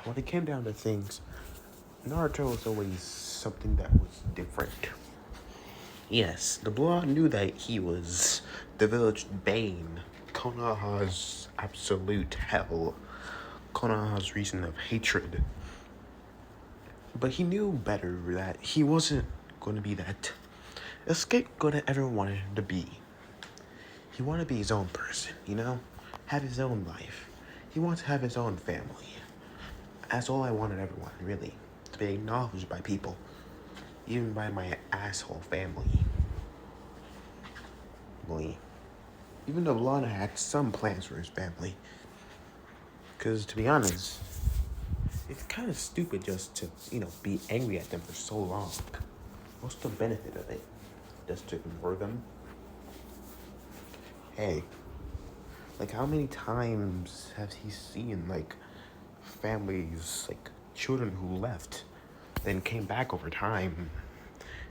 when it came down to things, Naruto was always something that was different. Yes, the Blood knew that he was the village bane, Konoha's absolute hell, Konoha's reason of hatred. But he knew better that he wasn't going to be that scapegoat that everyone wanted him to be. He wanted to be his own person, have his own life. He wanted to have his own family. That's all I wanted everyone, really, to be acknowledged by people, even by my asshole family. Even though Lana had some plans for his family. Because, to be honest, it's kind of stupid just to, be angry at them for so long. What's the benefit of it? Just to ignore them? Hey, how many times has he seen, families, children who left, then came back over time,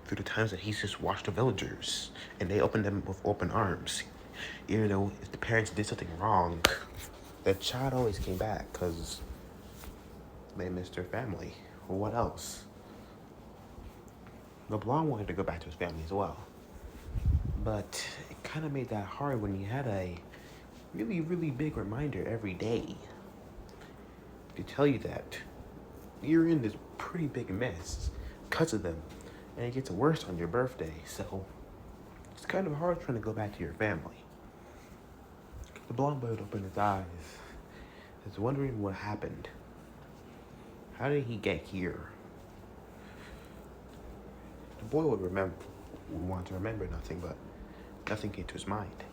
through the times that he's just watched the villagers, and they opened them with open arms. Even though if the parents did something wrong, the child always came back, because they missed their family. Or what else? LeBlanc wanted to go back to his family as well. But it kind of made that hard when you had a really, really big reminder every day to tell you that you're in this pretty big mess because of them. And it gets worse on your birthday, so it's kind of hard trying to go back to your family. The blonde boy opened his eyes, is wondering what happened. How did he get here? The boy would want to remember nothing, but nothing came to his mind.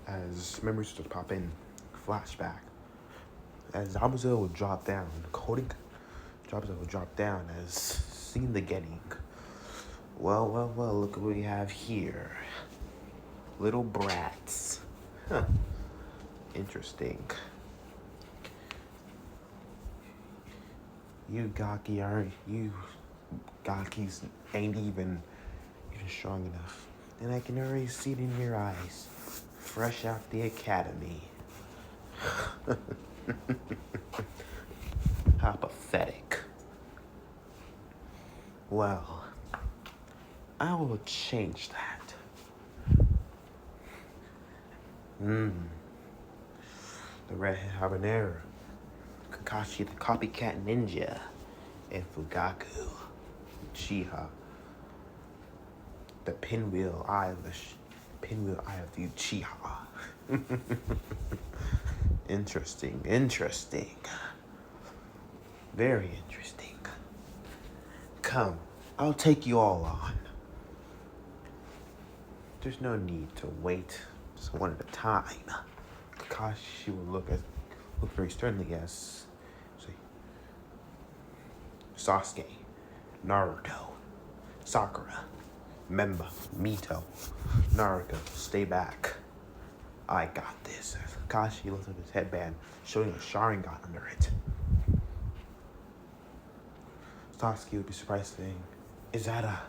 As memories would pop in, flashback. As Zabuza would drop down, Zabuza would drop down as seen the getting. Well, look at what we have here. Little brats. Huh. Interesting. You Gakis ain't even strong enough. And I can already see it in your eyes. Fresh out the academy. How pathetic. Well, I will change that. The redhead habanero, Kakashi the copycat ninja, and Fugaku, Uchiha, the pinwheel eye of the Uchiha. Interesting. Very interesting. Come, I'll take you all on. There's no need to wait, just one at a time. Kakashi will look very sternly as Sasuke, Naruto, Sakura, Memba, Mito, Naruto, stay back. I got this. Kakashi lifts up his headband, showing a Sharingan under it. Sasuke would be surprised, saying, "Is that a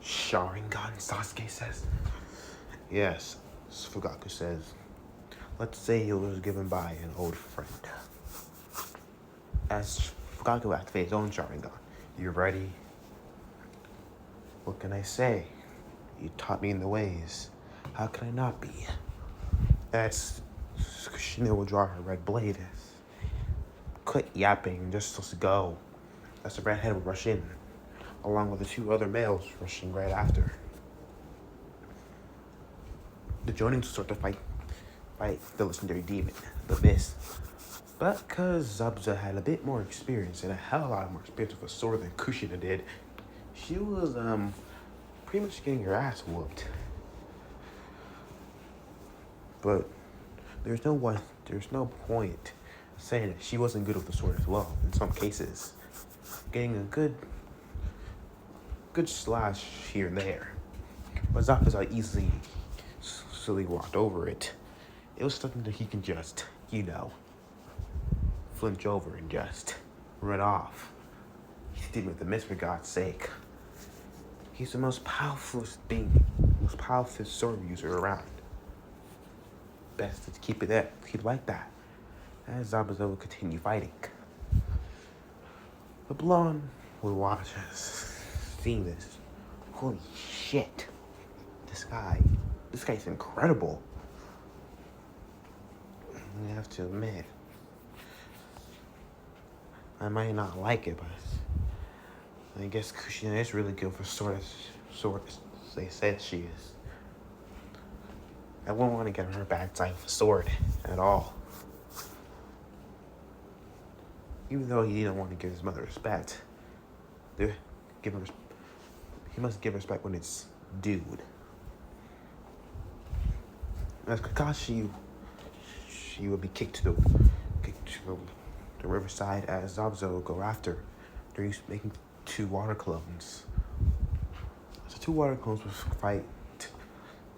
Sharingan?" Sasuke says. Yes, Fugaku says. Let's say it was given by an old friend. As Fugaku activates his own Sharingan. You ready? What can I say? You taught me in the ways. How can I not be? As Kushina will draw her red blade. Quit yapping, just let's go. As the redhead would rush in, along with the two other males rushing right after. The Jonin start to fight the legendary demon, the Mist. But because Zabuza had a bit more experience and a hell of a lot more experience with a sword than Kushina did, she was pretty much getting her ass whooped. But there's no point saying that she wasn't good with the sword as well. In some cases, getting a good slash here and there. But Zabuza easily walked over it. It was something that he can just, flinch over and just run off. He did with the Mist, for God's sake. He's the most powerful sword user around. Best to keep it like that. as Zabuza would continue fighting. The blonde would watch us, seeing this. Holy shit. This guy's incredible. I have to admit, I might not like it, but I guess Kushina is really good for sword as they said she is. I wouldn't want to get on her bad side with a sword at all. Even though he didn't want to give his mother respect, he must give respect when it's dude. As Kakashi, she would be kicked to the riverside as Zabuza would go after. They're making 2 water clones. So 2 water clones would fight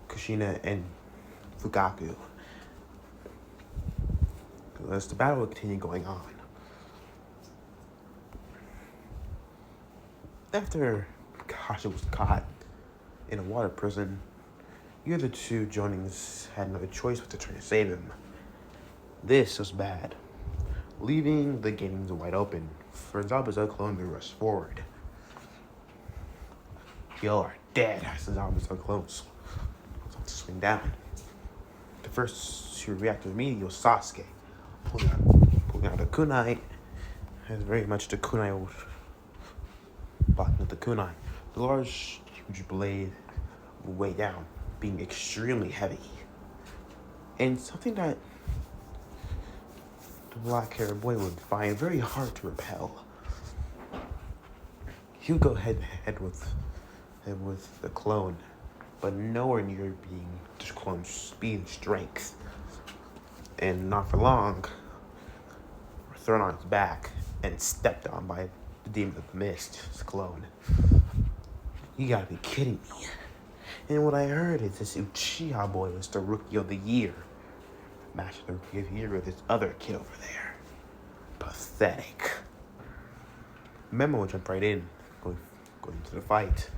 Kushina and Fugaku. As the battle would continue going on. After Kakashi was caught in a water prison, the other 2 Jonins had no choice but to try to save him. This was bad, leaving the gates wide open for Zabuza clone to rush forward. "You are dead," as the Zabuza clones swing down. The first to react immediately was Sasuke, pulling out a kunai, as very much the kunai would blocking up the kunai. The large, huge blade would weigh down, being extremely heavy, and something that the black-haired boy would find very hard to repel. He would go head-to-head with the clone, but nowhere near being the clone's speed and strength. And not for long, thrown on his back and stepped on by the Demon of the Mist, his clone. You gotta be kidding me. And what I heard is this Uchiha boy was the Rookie of the Year. Matching the Rookie of the Year with this other kid over there. Pathetic. Memo jumped right in, going to the fight,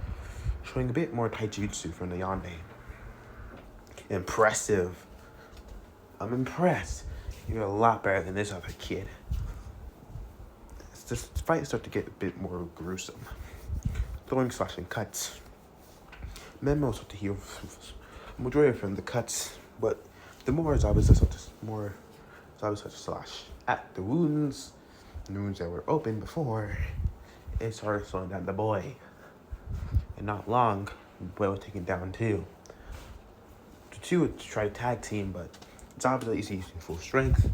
showing a bit more taijutsu from the Yonde. Impressive. I'm impressed. You're a lot better than this other kid. This fight started to get a bit more gruesome. Throwing, slashing, cuts. Memo started to heal majority from the cuts, but the more Zabuza started to slash at the wounds that were open before, it started slowing down the boy. And not long, the boy was taken down too. The 2 would try to tag team, but Zabuza is using full strength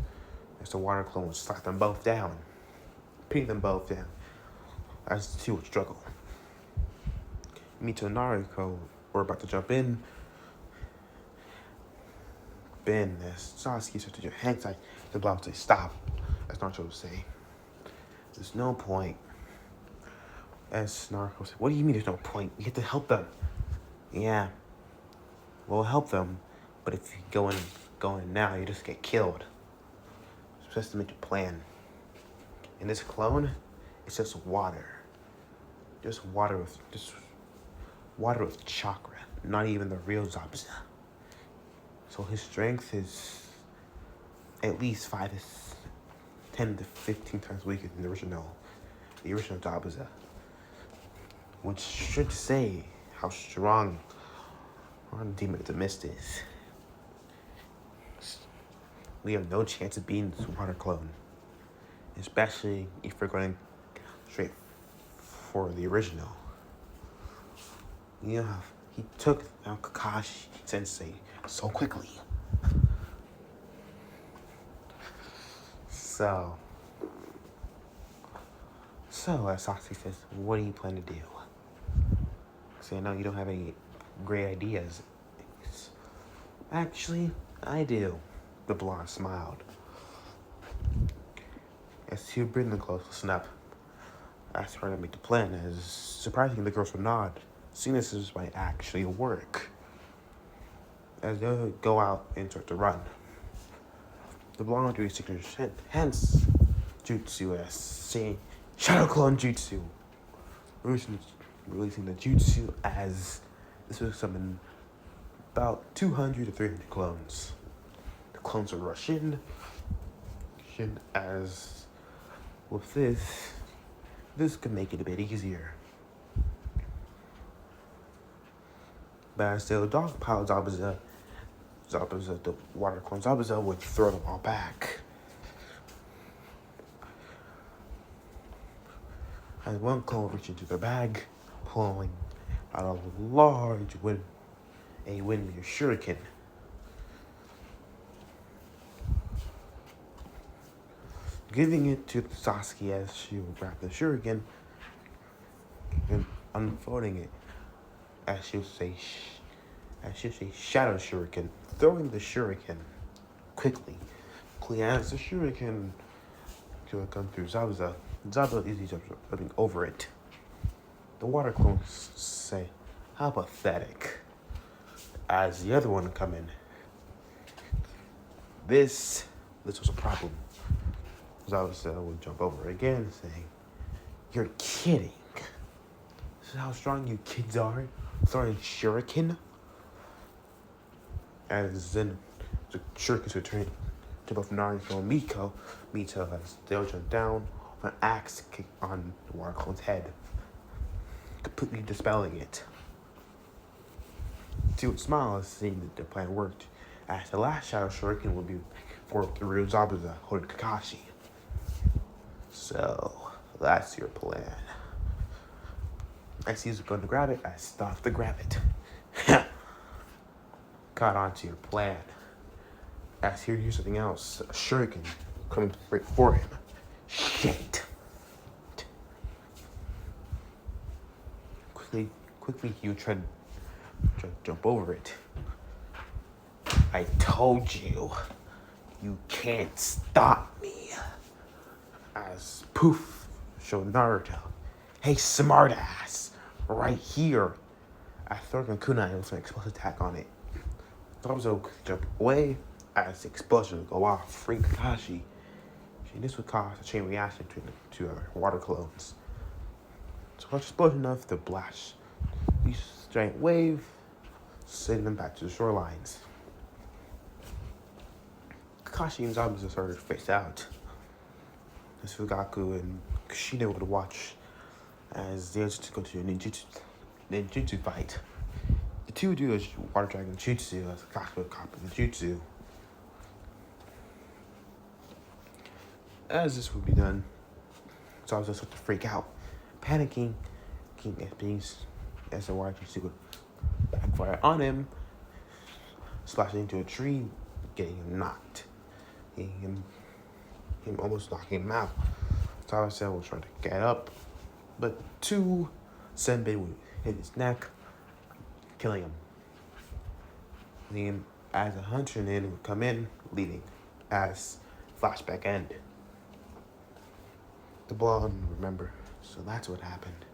as the water clone would slap them both down, pinning them both down as the 2 would struggle. Mito and Naruto were about to jump in. Ben, as Sasuke started to do hand side, the block would say stop, as Naruto would say. There's no point. As Naruto would say, what do you mean there's no point? You have to help them. Yeah, we'll help them, but if you go in now, you just get killed. It's just to make a plan. And this clone, it's just water. Just water with chakra, not even the real Zabuza. So his strength is at least 10 to 15 times weaker than the original Zabuza. Which should say how strong our Demon of the Mist is. We have no chance of beating this water clone. Especially if we're going straight for the original. You know, he took out Kakashi Sensei so quickly. So as Sasuke says, what do you plan to do? So I know you don't have any great ideas. Actually, I do. The blonde smiled. As he would bring them close, listen up. Asked her to make the plan, as surprisingly the girls would nod, seeing this might actually work. As they would go out and start to run. The blonde would do his signature hence jutsu as saying Shadow Clone Jutsu. Releasing the jutsu as this would summon about 200 to 300 clones. The clones would rush in, situation as with this could make it a bit easier. But still, dog pile Zabuza, the water clone Zabuza would throw them all back. As one clone reached into their bag, pulling out a large windmeal shuriken. Giving it to Sasuke as she would grab the shuriken and unfolding it as she would say shadow shuriken, throwing the shuriken quickly as the shuriken to come through Zabuza. Zabuza easily jumping over it. The water clones say, "How pathetic," as the other one come in. This was a problem. Zabuza would jump over again, saying, "You're kidding. This is how strong you kids are, throwing shuriken?" As then the shurikens would turn to both Naruto and Mito as they'll jump down with an axe kick on the water clone's head, completely dispelling it. She would smile as seeing that their plan worked, as the last shadow shuriken would be for the real Zabuza holding Kakashi. So that's your plan. As he's going to grab it, I stopped to grab it. Caught on to your plan. As here's something else. A shuriken coming right for him. Shit. Quickly he would try to jump over it. I told you, you can't stop me. As poof, showed Naruto. Hey, smartass, right here. I throw a kunai with an explosive attack on it. Zabuza would jump away as the explosion would go off, freeing Kakashi. This would cause a chain reaction to our water clones. So much explosion enough to blast these giant wave, sending them back to the shorelines. Kakashi and Zabuza started to face out. As Fugaku and Kushina would watch as they just go to a ninjutsu fight. The two would do a water dragon jutsu as Kakashi would copy the jutsu. As this would be done, Zabuza started to freak out, panicking, as the water jutsu would backfire on him, splashing into a tree, getting him knocked, him almost knocking him out. Zabuza will try to get up, but two senbei would hit his neck, killing him. Then, as a hunter would come in, leading as flashback end. The blonde remember, so that's what happened.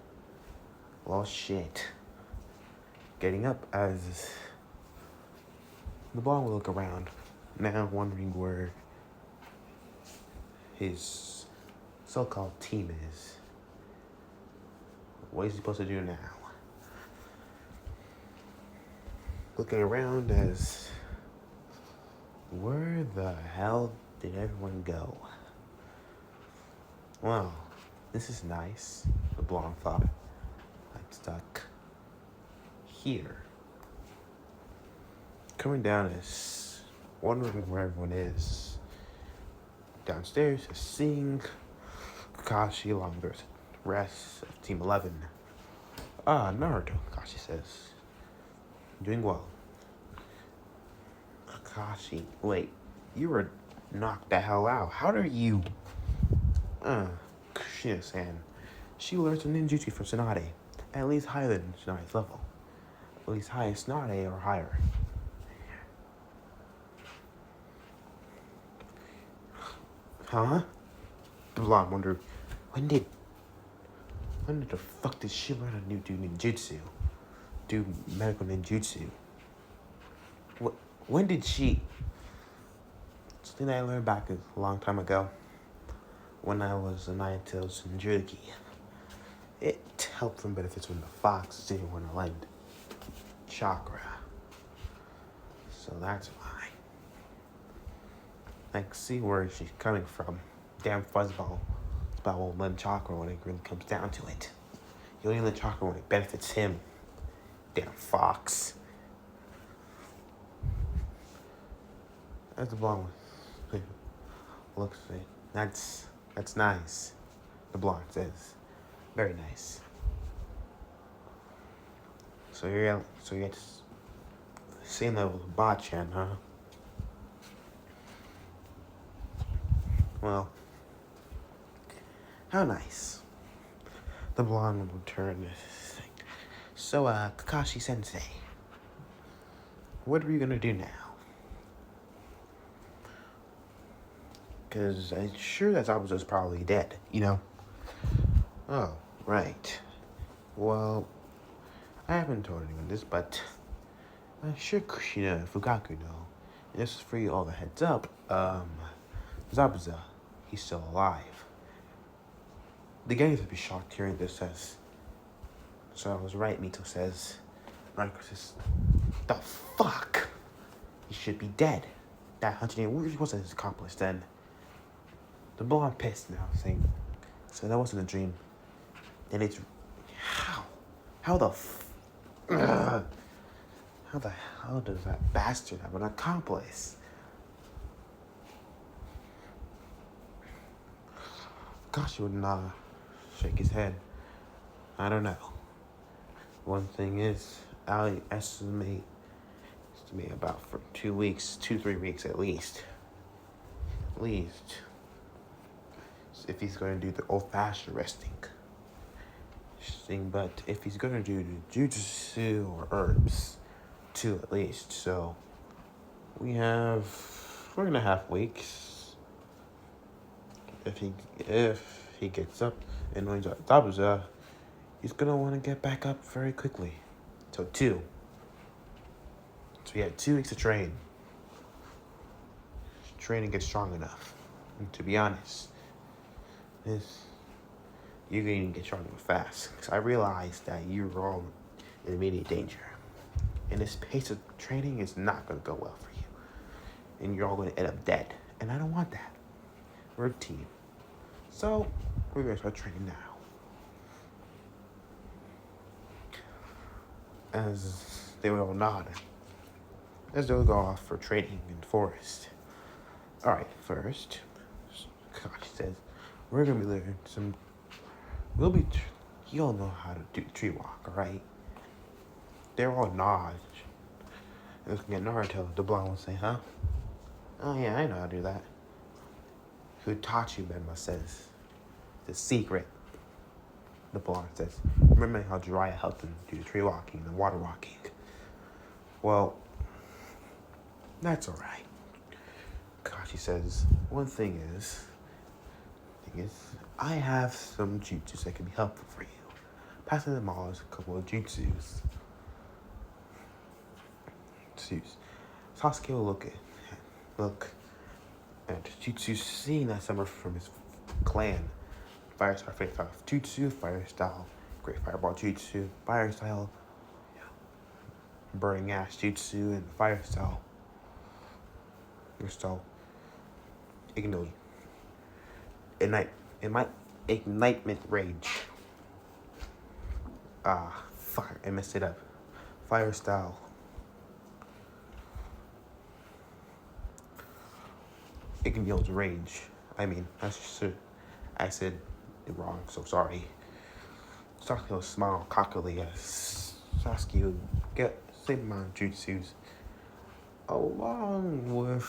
Well, shit. Getting up as the blonde will look around, now wondering where his so-called team is. What is he supposed to do now? Looking around as, where the hell did everyone go? Well, this is nice, the blonde thought. I'm stuck here. Coming down is wondering where everyone is. Downstairs is seeing Kakashi along with the rest of Team 11. Ah, Naruto, Kakashi says. Doing well. Kakashi, wait, you were knocked the hell out. How do you... Kushina-san. She learned some ninjutsu from Tsunade, at least higher than Tsunade's level. At least high as Tsunade or higher. Huh? The blonde wondered, when did the fuck did she learn how to do ninjutsu? Do medical ninjutsu? When did she... Something that I learned back a long time ago. When I was a Nine-Tailed Jinchuriki. It helped from benefits when the fox didn't want to lend chakra. So that's why. like, see where she's coming from. Damn fuzzball. Fuzzball won't lend chakra when it really comes down to it. He only lend chakra when it benefits him. Damn fox. That's the blonde one. Looks like that's nice. The blonde says, very nice. So you're at the same level of Bachan, huh? Well, how nice. The blonde will turn. So, Kakashi Sensei, what are you gonna do now? Because I'm sure that Zabuza's probably dead, you know? Oh, right. Well, I haven't told anyone this, but I'm sure Kushina and Fugaku know. And this is for you all the heads up. Zabuza, he's still alive. The gang would be shocked hearing this as. So I was right, Mito says. Naruto says, the fuck? He should be dead. That 108 wasn't his accomplice then. The blonde pissed now, saying, so that wasn't a dream. And it's, how the hell does that bastard have an accomplice? Gosh, he would not shake his head. I don't know. One thing is, I estimate about for 2 weeks, 3 weeks at least. At least. If he's going to do the old-fashioned resting. But if he's going to do the jujutsu or herbs, 2 at least. So, we're going to have weeks. If he gets up and knows Zabuza, he's going to want to get back up very quickly. So 2. So he had 2 weeks to train. Train and get strong enough. And to be honest, you're going to get stronger fast. Because I realized that you're all in immediate danger. And this pace of training is not going to go well for you. And you're all going to end up dead. And I don't want that. We're a team. So, we're going to start training now. As they will all nod. As they'll go off for training in the forest. Alright, first, Kakashi says, we're going to be learning some... you all know how to do tree walk, alright? They're all nod. And looking at Naruto, the blonde will say, huh? Oh yeah, I know how to do that. Who taught you, Benma says. The secret. The blonde says, remember how Jiraiya helped him do the tree walking and water walking? Well, that's alright. Kakashi says, one thing is, I have some jutsus that can be helpful for you. Passing them all is a couple of jutsus. Sasuke will look at jutsu seen that summer from his clan. Fire Star Fate Jutsu, Fire Style, Great Fireball Jutsu, Fire Style, Burning Ash Jutsu, and Fire Style. Ignite. Ignitement Rage. Fire. I messed it up. Fire Style. Ignite Rage. I said it wrong, so sorry. Sasuke will smile cockily as Sasuke will get same amount of jutsus along with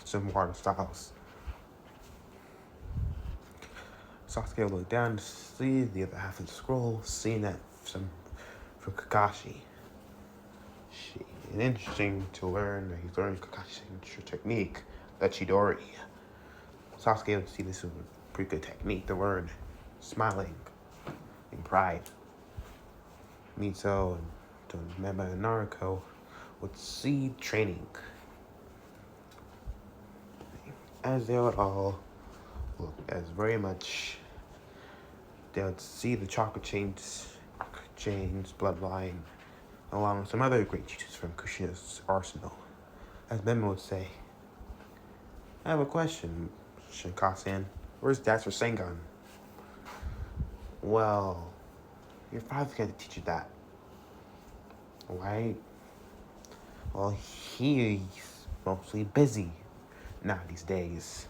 some water styles. Sasuke will look down to see the other half of the scroll, seeing that from Kakashi. And interesting to learn that he's learning Kakashi's signature technique, the Chidori. Sasuke would see this as a pretty good technique to learn, smiling in pride. Mito and Mema and Naruto would see training, as they would all look as very much. They would see the chakra chains, bloodline, along with some other great teachers from Kushina's arsenal. As Mema would say, I have a question, Shinkasen. Where's Dad's Rasengan? Well, your father's gonna teach you that, right? Well, he's mostly busy now these days.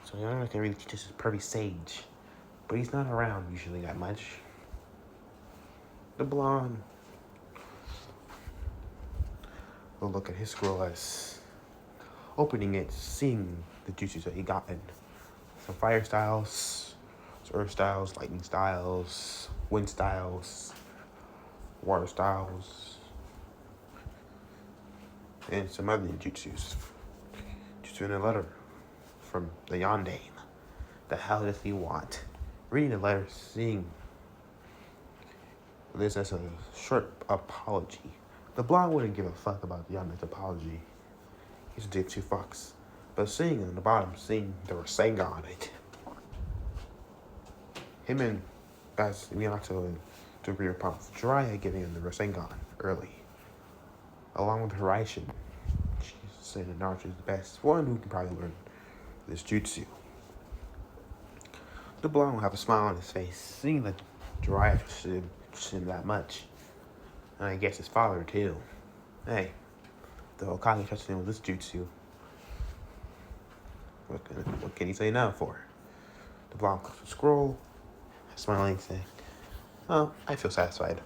So you're not gonna really teach us his perfect sage. But he's not around usually that much. The blonde will look at his scroll as opening it, seeing the jutsus that he gotten. Some fire styles, some earth styles, lightning styles, wind styles, water styles, and some other jutsus. Jutsu in a letter from the Yandane. The hell does he want? Reading the letter, seeing this as a short apology. The blonde wouldn't give a fuck about the Yandane's apology. He's a dick two fucks. But seeing on the bottom, seeing the Rasengan on it. Him and Minato and Tobiro Pop Jiraiya giving him the Rasengan early. Along with Hiraishin. She's saying that Naruto is the best one who can probably learn this jutsu. The blonde will have a smile on his face, seeing that Jiraiya trusted him that much. And I guess his father too. Hey, the Hokage trusted him with this jutsu. What can he say no for? The blonde clicks the scroll, smiling, saying, "Oh, I feel satisfied."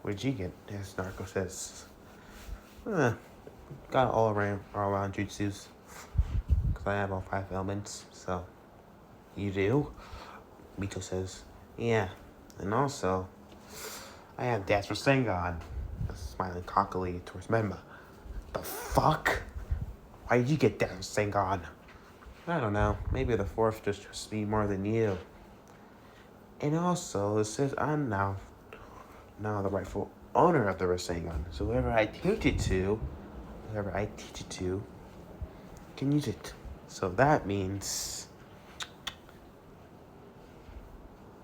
What did you get? As Narco says, got all around jutsus. Because I have all 5 elements, so. You do? Mito says, yeah. And also, I have Dad's Rasengan. Smiling cockily towards Memma. The fuck? Why did you get Dad's Rasengan? I don't know. Maybe the 4th just trusts me more than you. And also, it says I'm now the rightful owner of the Rasengan. So whoever I teach it to, can use it. So that means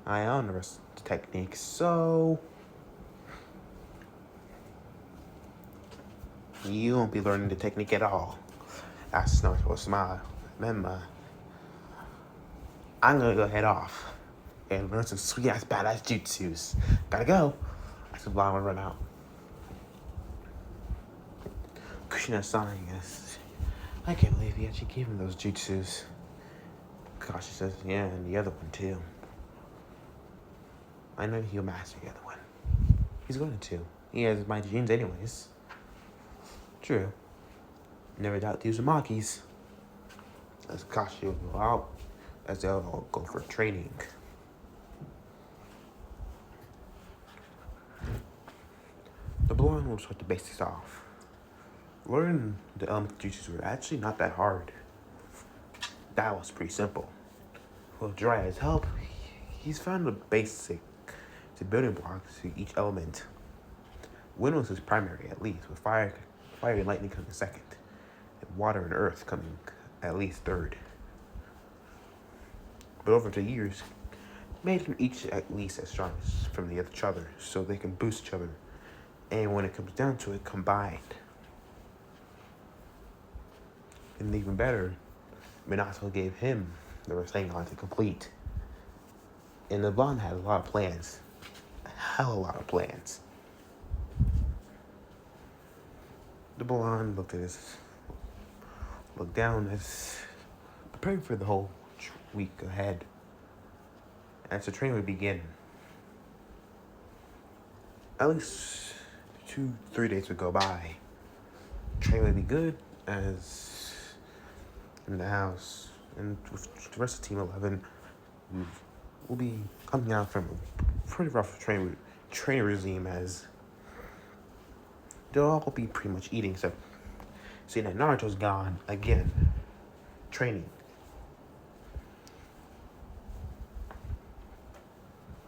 I own the rest of the techniques, so you won't be learning the technique at all. That's not supposed to smile. Remember, I'm gonna go head off and learn some sweet ass badass jutsus. Gotta go. I said, "Blonde, run out." Kushina sighing as I can't believe he actually gave him those jutsus. Kashi says, yeah, and the other one too. I know he'll master the other one. He's going to. He has my genes anyways. True. Never doubt the Uzumaki's. As Kashi will go out, as they'll all go for training. The blonde will start the basics off. Learning the element jutsus were actually not that hard. That was pretty simple. With Jiraiya's help, he's found the basic building blocks to each element. Wind was his primary, at least, with fire and lightning coming second, and water and earth coming at least third. But over the years, made them each at least as strong as from the other, so they can boost each other. And when it comes down to it, combined. And even better, Minato gave him the Rasengan to complete. And the blonde had a lot of plans. A hell of a lot of plans. The blonde looked down as preparing for the whole week ahead. As the training would begin. At least 2-3 days would go by. Training would be good as in the house. And with the rest of Team 11, we'll be coming out from a pretty rough training regime as they'll all be pretty much eating, except seeing that Naruto's gone again. Training.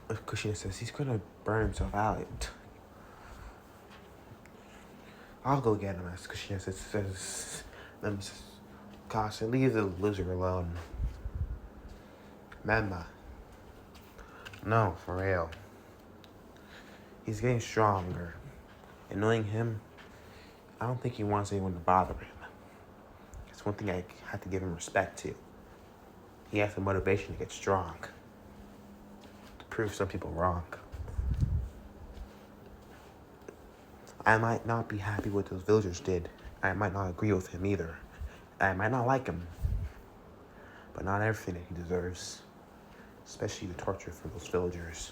Kushina says he's gonna burn himself out. I'll go get him, as Kushina says, gosh, leave the loser alone. Memma. No, for real. He's getting stronger. And knowing him, I don't think he wants anyone to bother him. It's one thing I have to give him respect to. He has the motivation to get strong, to prove some people wrong. I might not be happy with what those villagers did. I might not agree with him either. I might not like him. But not everything that he deserves. Especially the torture for those villagers.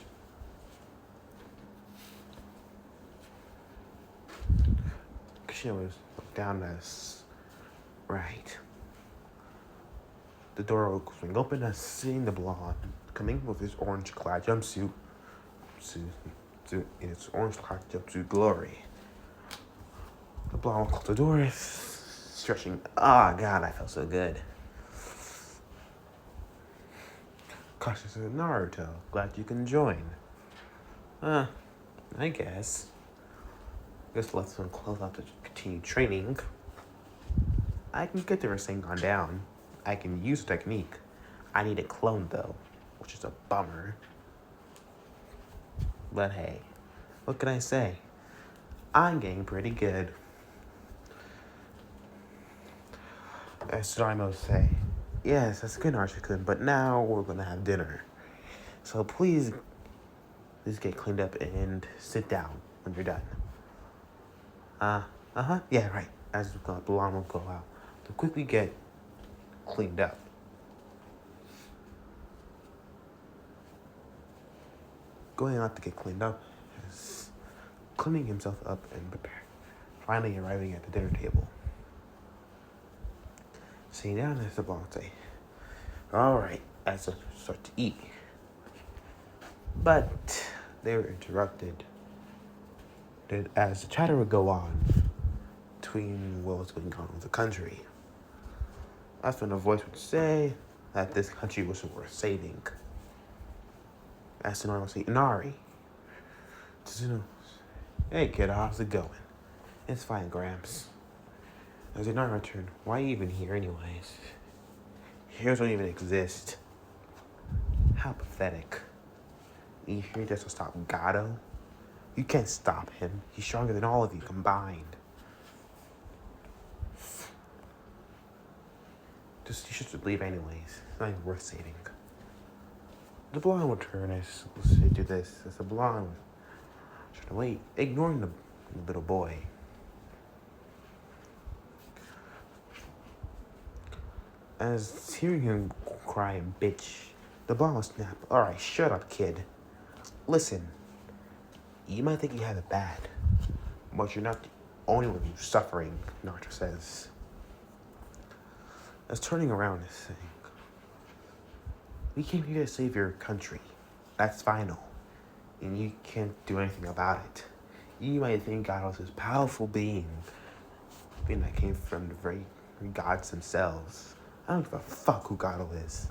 Kushina was down as right. The door was open and seeing the blonde coming with his orange clad jumpsuit. In its orange clad jumpsuit glory. The blonde closed the door, stretching. Ah, oh, God, I felt so good. Kasha said, Naruto, glad you can join. I guess. Guess let's close out to continue training. I can get the Rasengan down. I can use the technique. I need a clone though, which is a bummer. But hey, what can I say? I'm getting pretty good. As Tsunaimo say, yes, that's good, Archie-kun, but now we're gonna have dinner. So please get cleaned up and sit down when you're done. Yeah, right. As the alarm will go out, to quickly get cleaned up. Going out to get cleaned up is cleaning himself up and finally arriving at the dinner table. Sitting down as the blonde say, alright, as I start to eat. But they were interrupted as the chatter would go on between what was going on with the country. That's when a voice would say that this country wasn't worth saving. As Tsunari would say, Inari. Tsuno, hey kid, how's it going? It's fine, Gramps. As Inari returned, why are you even here anyways? Heroes don't even exist. How pathetic. You here just to stop Gato? You can't stop him. He's stronger than all of you combined. You should leave anyways. It's not even worth saving. The blonde would turn as they do this. As the blonde was trying to wait, ignoring the little boy. As hearing him cry and bitch, the blonde would snap. Alright, shut up, kid. Listen, you might think you have it bad, but you're not the only one who's suffering, Naruto says. As turning around and saying, we came here to save your country. That's final. And you can't do anything about it. You might think God was this powerful being that came from the very gods themselves. I don't give a fuck who God is.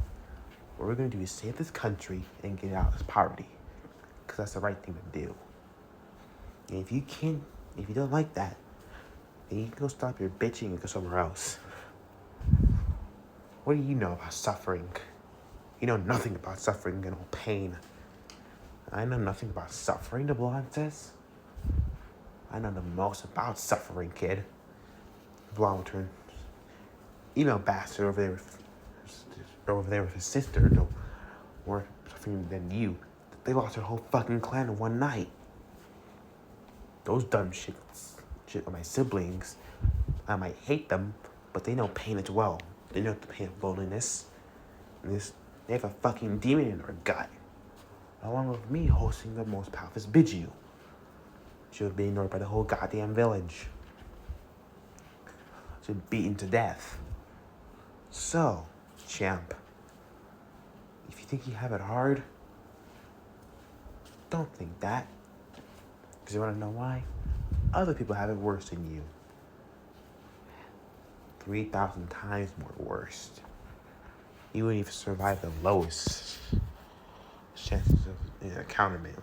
What we're going to do is save this country and get out of this poverty. Because that's the right thing to do. And if you don't like that, then you can go stop your bitching and go somewhere else. What do you know about suffering? You know nothing about suffering and all pain. I know nothing about suffering, the blonde says. I know the most about suffering, kid. The blonde returns. Email bastard over there with his sister, no more suffering than you. They lost their whole fucking clan in one night. Those dumb shit are my siblings. I might hate them, but they know pain as well. They know the pain of loneliness. And they have a fucking demon in their gut. Along with me hosting the most powerful Biju. She would be ignored by the whole goddamn village. She was beaten to death. So, champ, if you think you have it hard, don't think that. Because you want to know why? Other people have it worse than you. 3,000 times more worse. You wouldn't even survive the lowest chances of a countermeasure.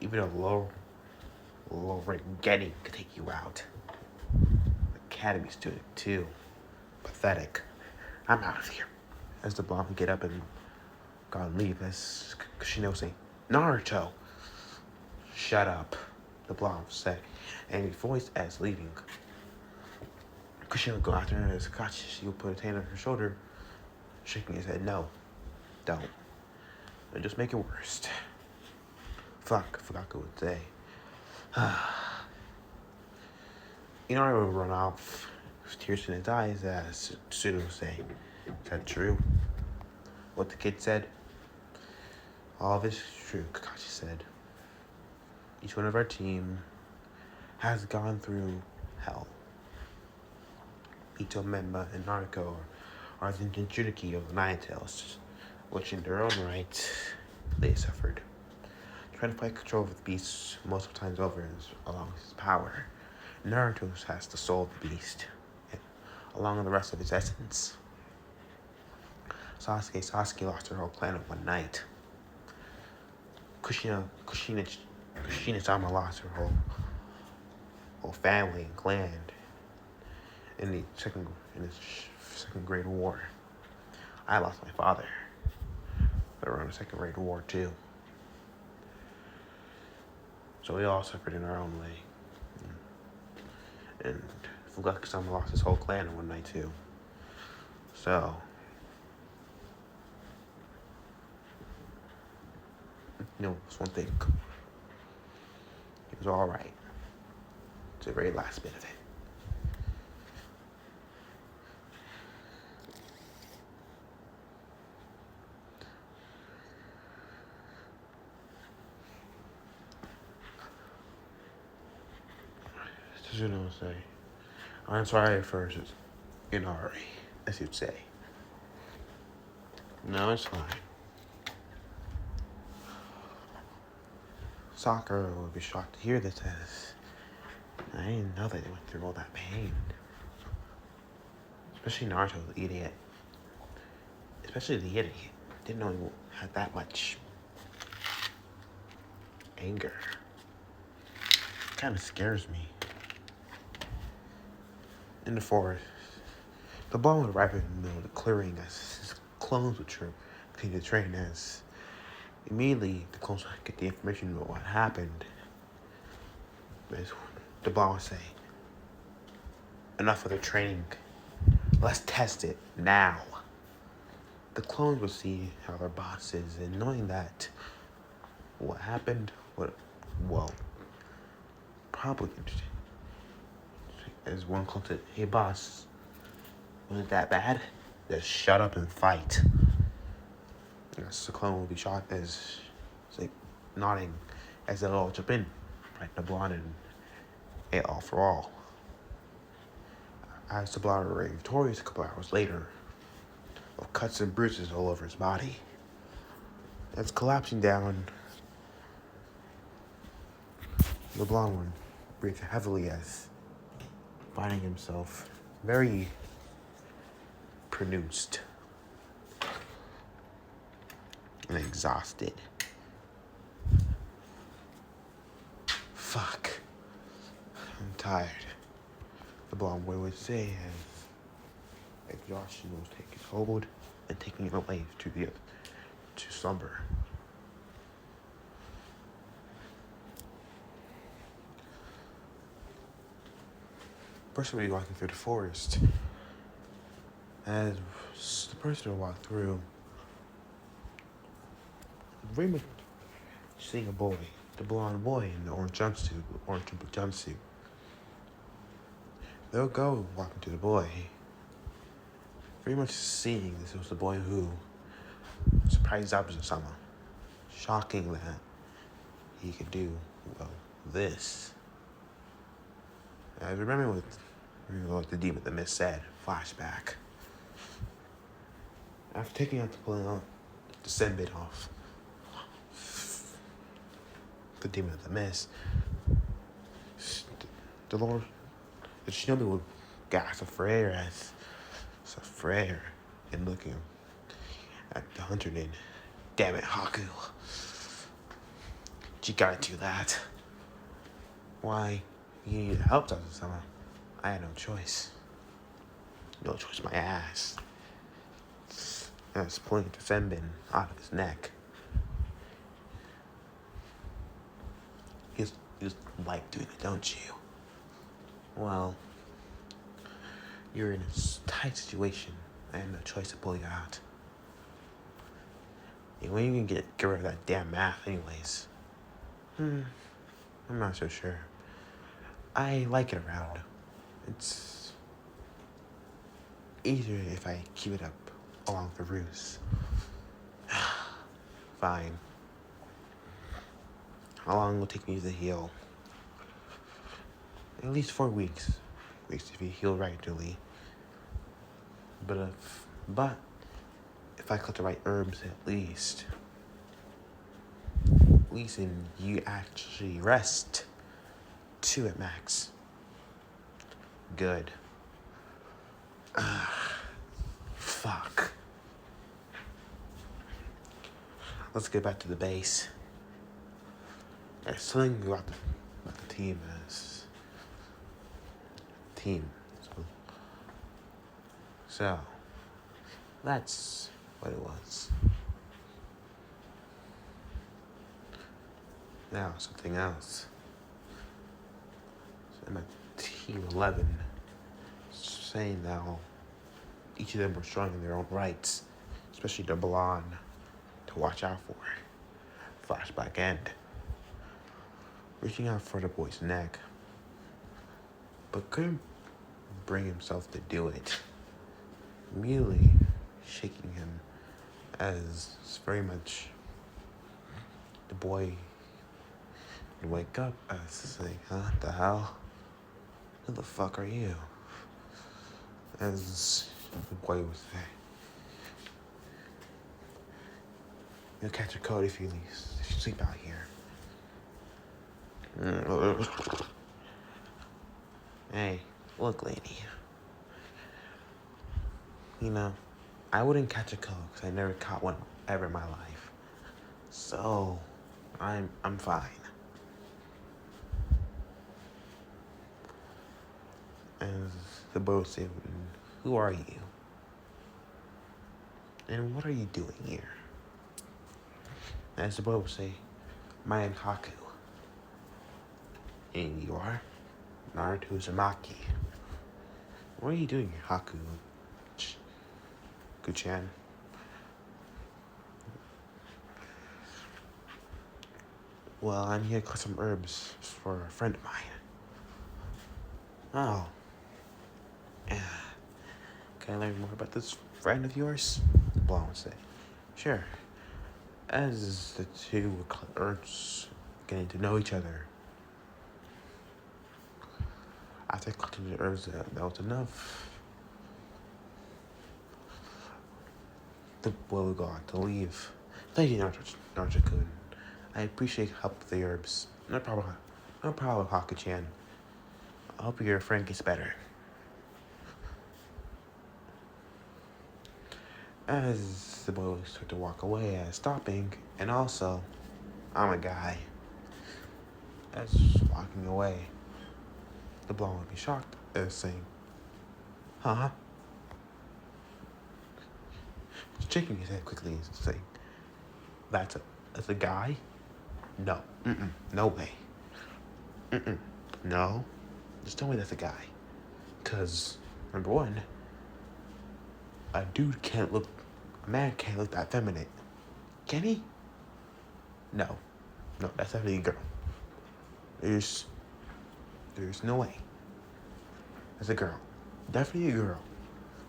Even a low rate getting could take you out. Academy student too. Pathetic. I'm out of here. As the blonde would get up and go and leave, as Kushino would say, Naruto, shut up, the blonde would say, and his voice as leaving. Kushina would go after her as Kakashi would put a hand on her shoulder, shaking his head, no, don't. And just make it worse. Fuck, Fugaku would say. Inari would run off with tears in his eyes as Tsuda would say, is that true? What the kid said? All of it is true, Kakashi said. Each one of our team has gone through hell. Ito, Memba, and Naruto are the Jinchuriki of the Nine Tails, which in their own right, they suffered. Trying to fight control of the beast multiple times over is along his power. Naruto has the soul of the beast, along with the rest of his essence. Sasuke lost her whole planet one night. Kushina-sama lost her whole family and clan in the second Great War. I lost my father. They were in the Second Great War too. So we all suffered in our own way. And Fugaku-sama lost his whole clan in one night too. So it's one thing. It was alright. It's the very last bit of it. Tsuno would say, I'm sorry for Inari, as you'd say. No, it's fine. Sakura would be shocked to hear this as I didn't know that they went through all that pain. Especially Naruto, the idiot. Didn't know he had that much anger. It kind of scares me. In the forest, the ball would arrive in the middle of the clearing as his clones would continue to train as immediately the clones would get the information about what happened. The ball would say, enough of the training. Let's test it now. The clones would see how their boss is, and knowing that what happened, probably as one clone said, hey boss, was it that bad? Just shut up and fight. Yes, the clone will be shot as it's like nodding as they'll all jump in, right? The blonde and it all for all. As the blonde were victorious a couple hours later, with cuts and bruises all over his body. As collapsing down, the blonde one breathed heavily as finding himself very pronounced and exhausted. Fuck. I'm tired. The blonde boy would say as exhaustion was taking hold and taking it away to slumber. First we'll be walking through the forest. As the person will walk through, very much seeing a boy, the blonde boy in the orange jumpsuit. They'll go walking to the boy, very much seeing this was the boy who surprised Zabuza-sama. Shocking that he could do, this. I remember what the Demon of the Mist said, flashback. After taking out the Senbit off the Demon of the Mist, the Shinobi would gasp for air and looking at the hunter and damn it, Haku. You gotta do that. Why? You need help, Zabuza-sama. I had no choice. No choice, my ass. I was pulling the Senbin out of his neck. You just like doing it, don't you? Well, you're in a tight situation and no choice to pull you out. And when you can get rid of that damn math anyways? I'm not so sure. I like it around. It's easier if I keep it up along the ruse. Fine. How long will it take me to heal? At least 4 weeks. Weeks if you heal regularly. But if I collect the right herbs at least and you actually rest 2 at max. Good. Fuck. Let's get back to the base. There's something about the team as team. So that's what it was. Now something else. So I'm at Team 11, saying now each of them were strong in their own rights, especially the blonde, to watch out for. Flashback end. Reaching out for the boy's neck, but couldn't bring himself to do it. Immediately shaking him as very much the boy would wake up as saying, huh, the hell? Who the fuck are you? As the boy would say, you'll catch a cold if you sleep out here. Hey, look, lady. You know, I wouldn't catch a cold because I never caught one ever in my life. So, I'm fine. As the boy would say, who are you? And what are you doing here? As the boy would say, my name's Haku. And you are? Naruto Uzumaki. What are you doing here, Haku? Kuchan. Well, I'm here to collect some herbs for a friend of mine. Oh. Yeah. Can I learn more about this friend of yours? Blonde would say. Sure. As the two would collect herbs, getting to know each other. After collecting the herbs, that was enough. The boy would go on to leave. Thank you, Naruto-kun. I appreciate help with the herbs. No problem, Haku-chan. I hope your friend gets better. As the boy would start to walk away, stopping, and also, I'm a guy. As walking away, the blonde would be shocked as saying, huh? Shaking his head quickly and saying, that's a guy? No. No way. No. Just tell me that's a guy. Because, number one, a man can't look that feminine. Can he? No, that's definitely a girl. There's no way. That's a girl. Definitely a girl.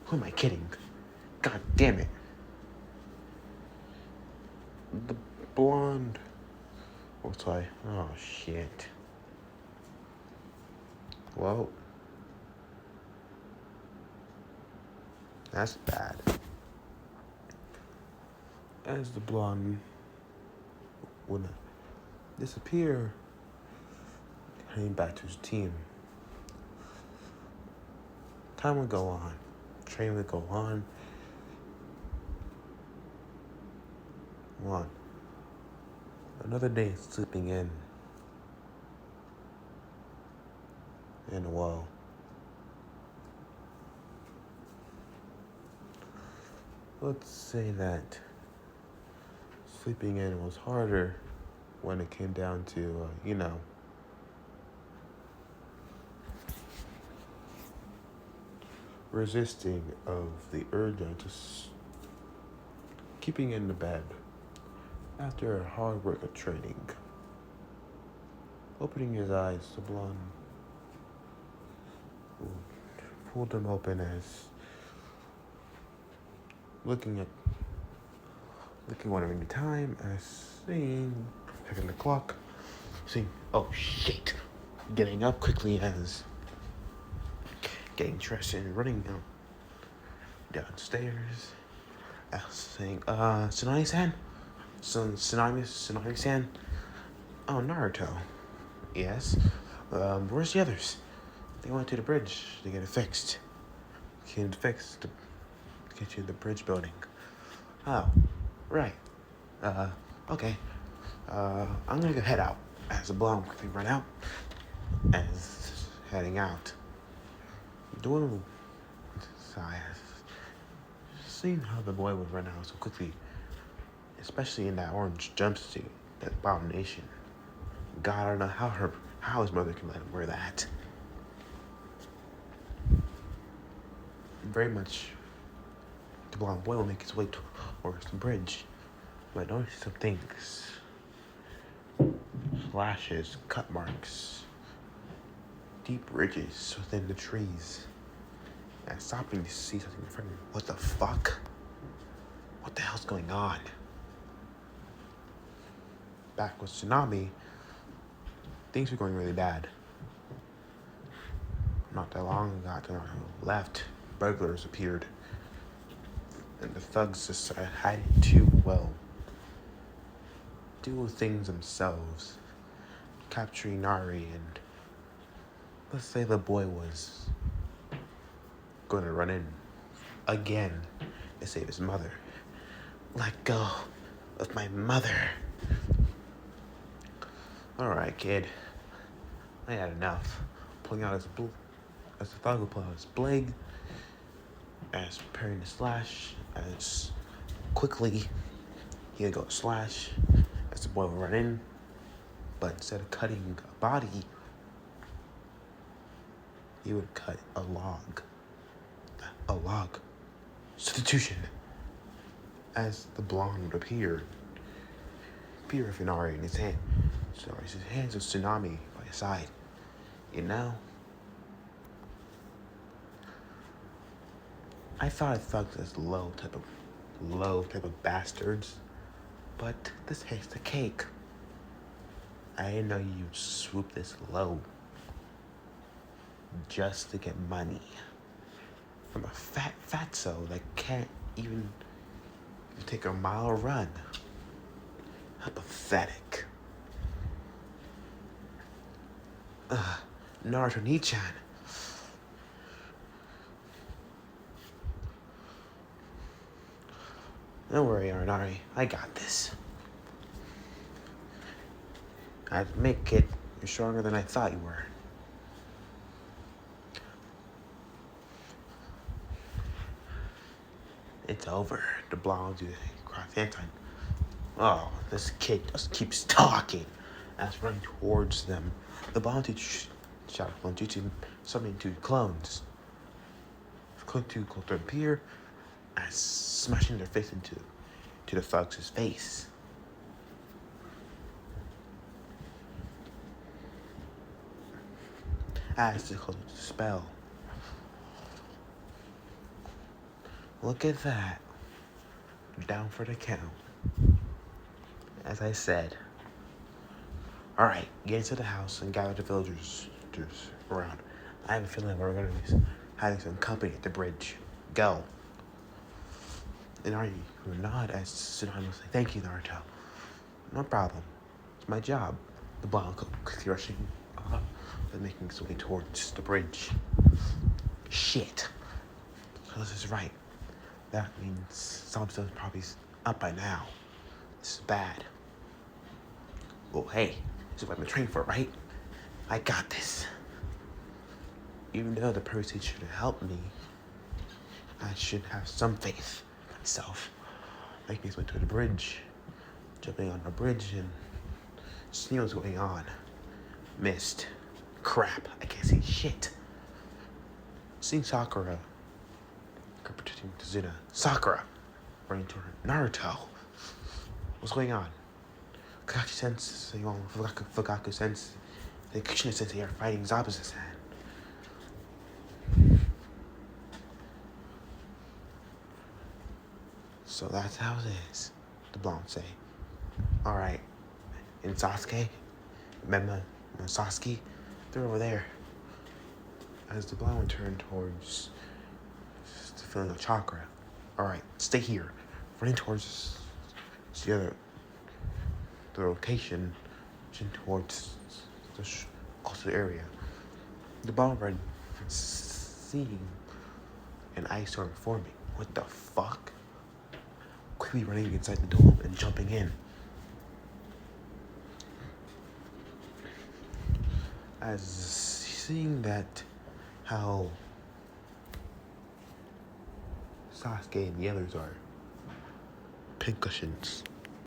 Who am I kidding? God damn it. The blonde. What's I? Oh, shit. Well, that's bad. As the blonde would disappear, heading back to his team. Time would go on. Train would go on. Another day sleeping in. And whoa. Let's say that sleeping in was harder when it came down to, resisting of the urge of keeping in the bed after a hard work of training. Opening his eyes, the blonde pulled them open as looking wondering the time as seeing checking the clock, seeing oh shit, getting up quickly as getting dressed and running downstairs, saying Tsunami-san, Tsunami-san, oh Naruto, yes, where's the others? They went to the bridge to get it fixed. To get you the bridge building. Oh, right. Okay. I'm gonna go head out. As the blonde quickly run out. As heading out. Doing sigh. Seeing how the boy would run out so quickly. Especially in that orange jumpsuit. That abomination. God, I don't know how his mother can let him wear that. Very much the blonde boy will make his way towards the bridge. But I noticed some things. Slashes, cut marks, deep ridges within the trees. And stopping to see something in front of me. What the fuck? What the hell's going on? Back with Tsunami, things were going really bad. Not that long ago, after I left, burglars appeared. And the thugs decided to, do things themselves. Capturing Nari and let's say the boy was going to run in again to save his mother. Let go of my mother. Alright, kid. I had enough. Pulling out as the thug would pull out his blade, as preparing to slash, as quickly he would go slash, as the boy would run in, but instead of cutting a body, he would cut a log. A log. Substitution. As the blonde would appear with Inari in his hand. So his hands of Tsunami by his side. You know? I thought of thugs as low type of bastards, but this takes the cake. I didn't know you'd swoop this low just to get money from a fatso that can't even take a mile run. How pathetic. Naruto Nichan. Don't worry, Arnari. I got this. I admit, kid, you're stronger than I thought you were. It's over. The blonde dude cross Anton. Oh, this kid just keeps talking. As running towards them, the blonde dude shot one due to summoning two clones. Two clones appear as smashing their face into the thug's face. As they close the spell. Look at that. Down for the count. As I said. Alright, get into the house and gather the villagers around. I have a feeling we're going to be having some company at the bridge. Go. And Ari would nod as Tsunami will say, thank you, Naruto. No problem. It's my job. The blonde quickly rushing up and making its way towards the bridge. Shit. So this is right. That means something's probably up by now. This is bad. Well, hey, this is what I've been training for, right? I got this. Even though the person should have helped me, I should have some faith in myself. Making his way to the bridge, jumping on the bridge, and seeing what's going on. Missed. Crap, I can't see shit. Seeing Sakura Sakura protecting Tazuna. Sakura running toward Naruto. What's going on? Kakashi Sensei, Fugaku Sensei, and Kushina Sensei are fighting Zabuza-san. So that's how it is, the blonde say. Alright. And Sasuke, Mema, and Sasuke, they're over there. As the blonde one turned towards the feeling of chakra. Alright, stay here. Running towards the location, towards the closer area. The blonde red seeing an ice storm forming. What the fuck? Quickly running inside the dome and jumping in. As seeing that, how Sasuke and the others are pincushions.